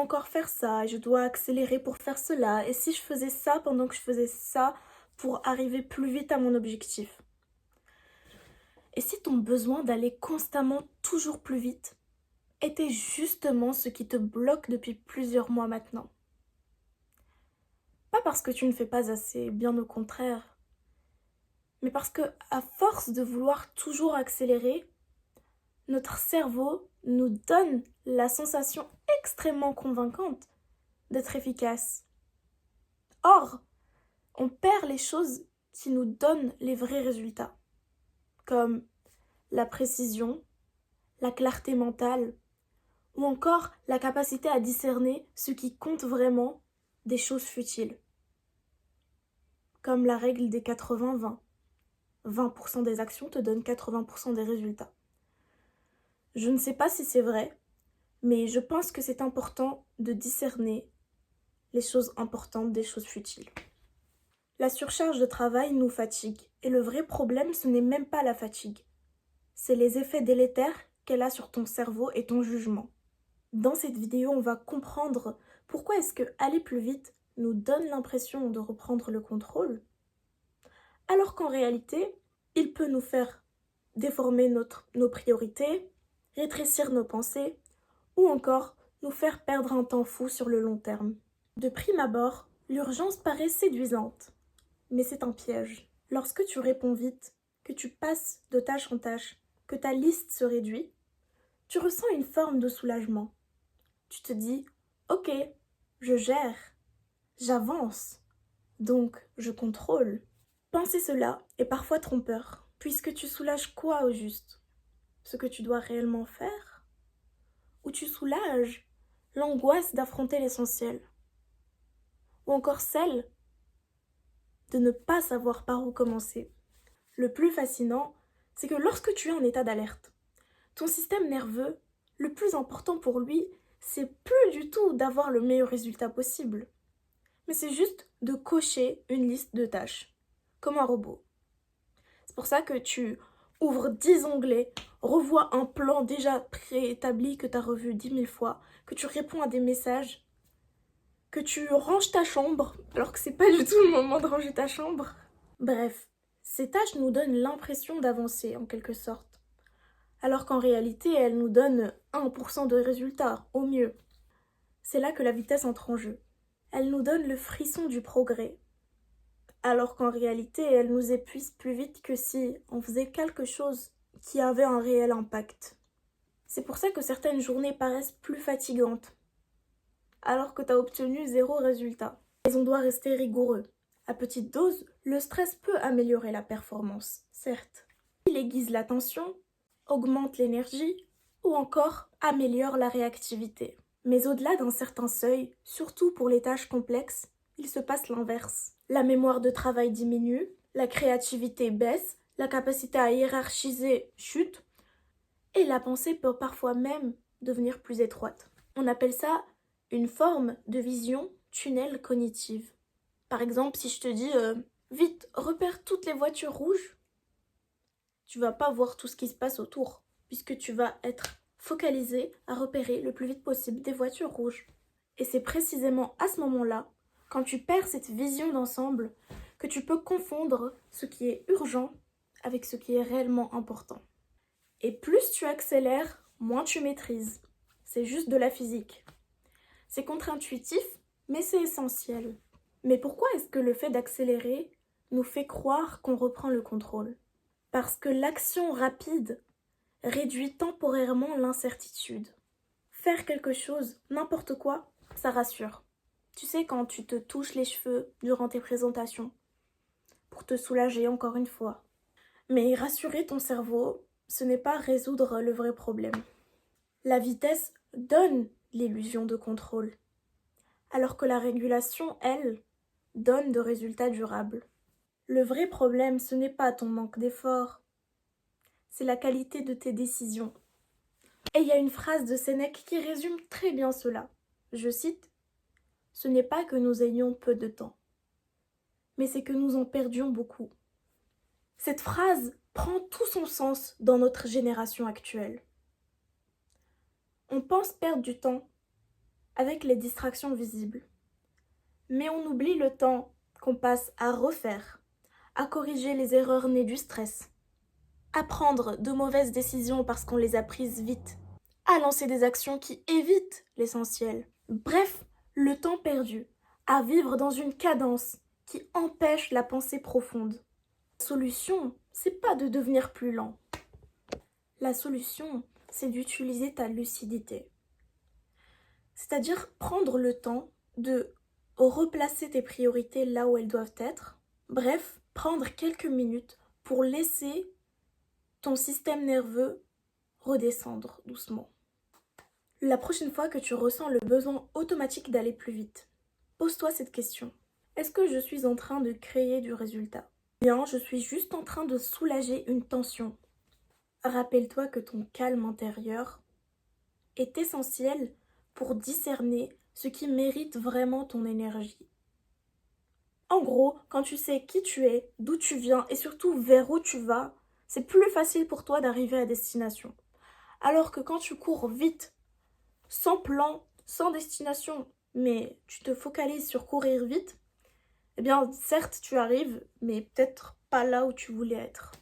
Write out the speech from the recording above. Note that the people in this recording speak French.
encore faire ça, je dois accélérer pour faire cela, et si je faisais ça pendant que je faisais ça pour arriver plus vite à mon objectif. Et si ton besoin d'aller constamment toujours plus vite était justement ce qui te bloque depuis plusieurs mois maintenant? Pas parce que tu ne fais pas assez, bien au contraire, mais parce que à force de vouloir toujours accélérer, notre cerveau nous donne la sensation extrêmement convaincante d'être efficace. Or, on perd les choses qui nous donnent les vrais résultats, comme la précision, la clarté mentale, ou encore la capacité à discerner ce qui compte vraiment des choses futiles, comme la règle des 80-20. 20% des actions te donnent 80% des résultats. Je ne sais pas si c'est vrai, mais je pense que c'est important de discerner les choses importantes des choses futiles. La surcharge de travail nous fatigue, et le vrai problème, ce n'est même pas la fatigue. C'est les effets délétères qu'elle a sur ton cerveau et ton jugement. Dans cette vidéo, on va comprendre pourquoi est-ce que aller plus vite nous donne l'impression de reprendre le contrôle, alors qu'en réalité, il peut nous faire déformer nos priorités, rétrécir nos pensées, ou encore nous faire perdre un temps fou sur le long terme. De prime abord, l'urgence paraît séduisante, mais c'est un piège. Lorsque tu réponds vite, que tu passes de tâche en tâche, que ta liste se réduit, tu ressens une forme de soulagement. Tu te dis « Ok, je gère, j'avance, donc je contrôle ». Penser cela est parfois trompeur, puisque tu soulages quoi au juste? Ce que tu dois réellement faire? Ou tu soulages l'angoisse d'affronter l'essentiel? Ou encore celle de ne pas savoir par où commencer? Le plus fascinant, c'est que lorsque tu es en état d'alerte, ton système nerveux, le plus important pour lui, c'est plus du tout d'avoir le meilleur résultat possible, mais c'est juste de cocher une liste de tâches, comme un robot. C'est pour ça que tu ouvres 10 onglets, revois un plan déjà préétabli que tu as revu 10 000 fois, que tu réponds à des messages, que tu ranges ta chambre, alors que c'est pas du tout le moment de ranger ta chambre. Bref, ces tâches nous donnent l'impression d'avancer en quelque sorte, alors qu'en réalité, elles nous donnent 1% de résultats, au mieux. C'est là que la vitesse entre en jeu. Elle nous donne le frisson du progrès, alors qu'en réalité, elle nous épuise plus vite que si on faisait quelque chose qui avait un réel impact. C'est pour ça que certaines journées paraissent plus fatigantes, alors que tu as obtenu 0 résultat. Mais on doit rester rigoureux. À petite dose, le stress peut améliorer la performance, certes. Il aiguise l'attention, augmente l'énergie ou encore améliore la réactivité. Mais au-delà d'un certain seuil, surtout pour les tâches complexes, il se passe l'inverse. La mémoire de travail diminue, la créativité baisse, la capacité à hiérarchiser chute, et la pensée peut parfois même devenir plus étroite. On appelle ça une forme de vision tunnel cognitive. Par exemple, si je te dis vite, repère toutes les voitures rouges, tu vas pas voir tout ce qui se passe autour, puisque tu vas être focalisé à repérer le plus vite possible des voitures rouges. Et c'est précisément à ce moment-là, quand tu perds cette vision d'ensemble, que tu peux confondre ce qui est urgent avec ce qui est réellement important. Et plus tu accélères, moins tu maîtrises. C'est juste de la physique. C'est contre-intuitif, mais c'est essentiel. Mais pourquoi est-ce que le fait d'accélérer nous fait croire qu'on reprend le contrôle? Parce que l'action rapide réduit temporairement l'incertitude. Faire quelque chose, n'importe quoi, ça rassure. Tu sais, quand tu te touches les cheveux durant tes présentations, pour te soulager encore une fois. Mais rassurer ton cerveau, ce n'est pas résoudre le vrai problème. La vitesse donne l'illusion de contrôle, alors que la régulation, elle, donne de résultats durables. Le vrai problème, ce n'est pas ton manque d'effort, c'est la qualité de tes décisions. Et il y a une phrase de Sénèque qui résume très bien cela. Je cite, « Ce n'est pas que nous ayons peu de temps, mais c'est que nous en perdions beaucoup. » Cette phrase prend tout son sens dans notre génération actuelle. On pense perdre du temps, avec les distractions visibles. Mais on oublie le temps qu'on passe à refaire, à corriger les erreurs nées du stress, à prendre de mauvaises décisions parce qu'on les a prises vite, à lancer des actions qui évitent l'essentiel. Bref, le temps perdu, à vivre dans une cadence qui empêche la pensée profonde. La solution, c'est pas de devenir plus lent. La solution, c'est d'utiliser ta lucidité. C'est-à-dire prendre le temps de replacer tes priorités là où elles doivent être. Bref, prendre quelques minutes pour laisser ton système nerveux redescendre doucement. La prochaine fois que tu ressens le besoin automatique d'aller plus vite, pose-toi cette question. Est-ce que je suis en train de créer du résultat? Bien, je suis juste en train de soulager une tension. Rappelle-toi que ton calme intérieur est essentiel pour discerner ce qui mérite vraiment ton énergie. En gros, quand tu sais qui tu es, d'où tu viens et surtout vers où tu vas, c'est plus facile pour toi d'arriver à destination. Alors que quand tu cours vite, sans plan, sans destination, mais tu te focalises sur courir vite, eh bien certes tu arrives, mais peut-être pas là où tu voulais être.